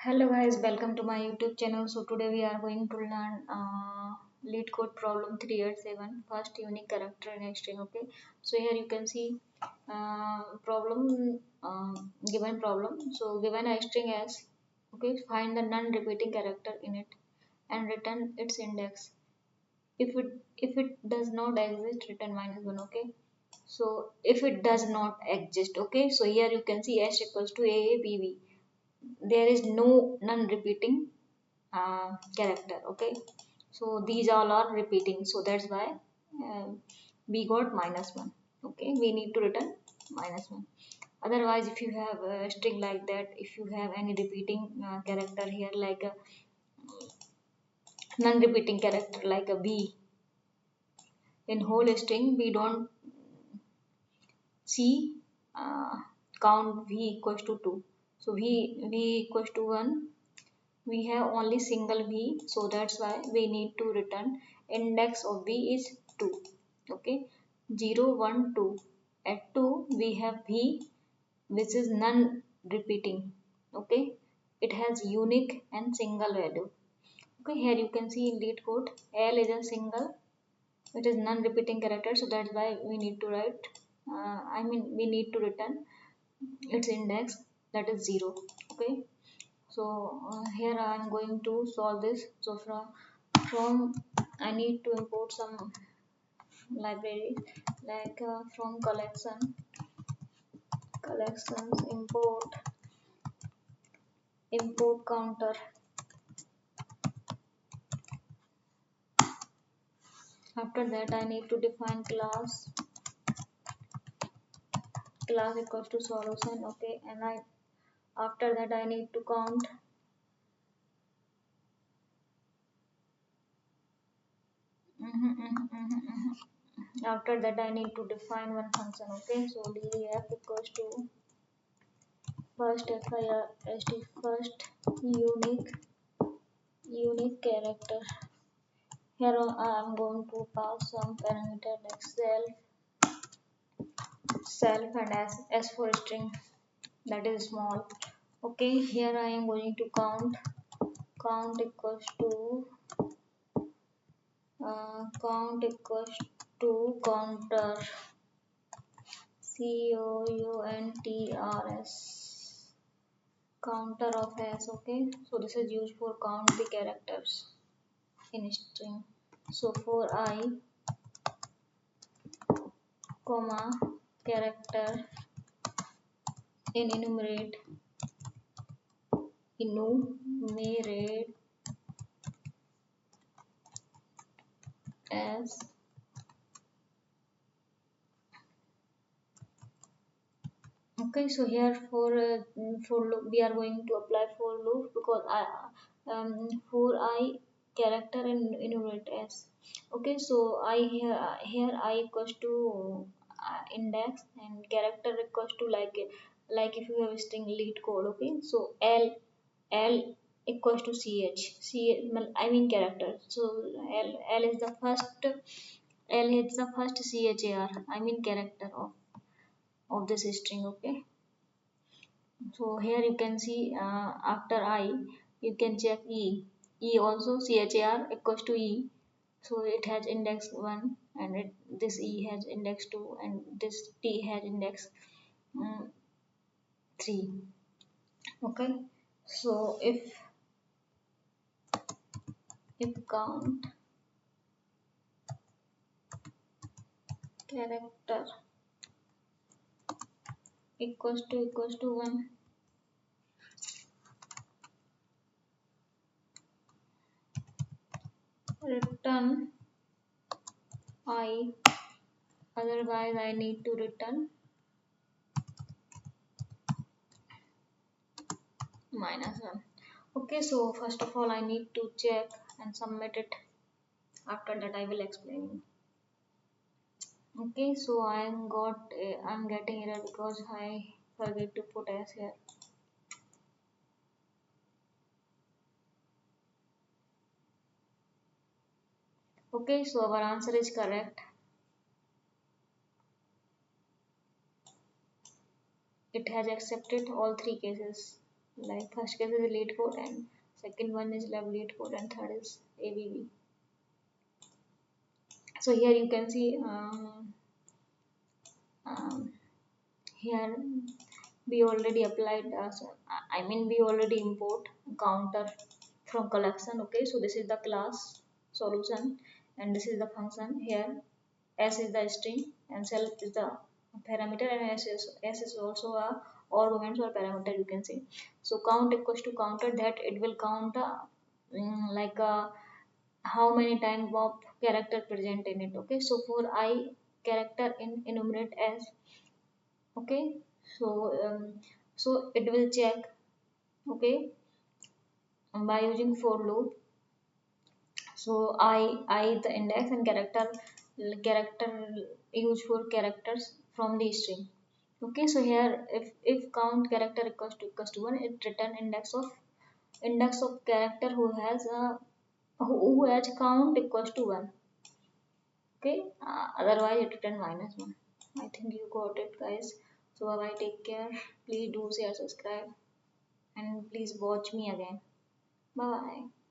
Hello guys, welcome to my YouTube channel. So today we are going to learn LeetCode problem 387, first unique character in a string. Okay, so here you can see problem given problem. So given a string as, okay, find the non-repeating character in it and return its index. If it does not exist, return -1. Okay, so if it does not exist, okay, so here you can see s equals to AABB. There is no non-repeating character. Okay, so these all are repeating, so that's why uh, we got -1. Okay, we need to return -1. Otherwise, if you have a string like that, if you have any repeating character here, like a non-repeating character like a b in whole string, we don't see count v equals to 2. So v equals to 1, we have only single v, so that's why we need to return index of v is 2. Okay, 0 1 2. At 2 we have v which is non repeating. Okay, it has unique and single value. Okay, here you can see in LeetCode l is a single, it is non repeating character, so that's why we need to write we need to return its index, that is 0. Okay, so here I am going to solve this. So from I need to import some libraries, like from collections import counter. After that I need to define class equals to solution. Okay, and I after that I need to count. After that I need to define one function. Okay, so def equals to first unique character. Here I am going to pass some parameter like self and as for string, that is small. Okay, here I am going to count equals to counter, COUNTRS, counter of s. Okay, so this is used for count the characters in string. So for I comma character in enumerate as okay. So here for loop we are going to apply for loop, because I for I character in enumerate as. Okay, so I here I equals to index and character equals to like if you have a string LeetCode. Okay, so l equals to I mean character. So l is the first char, I mean character of this string. Okay, so here you can see after I you can check e also char equals to e, so it has index 1, and this e has index 2, and this t has index um, 3. Okay, so if count character equals to 1, return I, otherwise I need to return -1. Okay, so first of all I need to check and submit it. After that I will explain. Okay, so I'm getting error because I forget to put s here. Okay, so our answer is correct. It has accepted all three cases. Like first case is LeetCode and second one is lab LeetCode and third is ABB. So here you can see um, here we already applied we already import counter from collection. Okay, so this is the class solution and this is the function. Here s is the string and self is the parameter, and s is also a arguments or parameter, you can say. So count equals to counter, that it will count like how many time of character present in it. Okay, so for I character in enumerate as. Okay, so it will check. Okay, by using for loop. So I the index and character use for characters from the string. Okay, so here if count character equals to 1, it return index of character who has who has count equals to 1. Okay, otherwise it return -1. I think you got it, guys. So bye bye, take care. Please do share, subscribe, and please watch me again. Bye bye.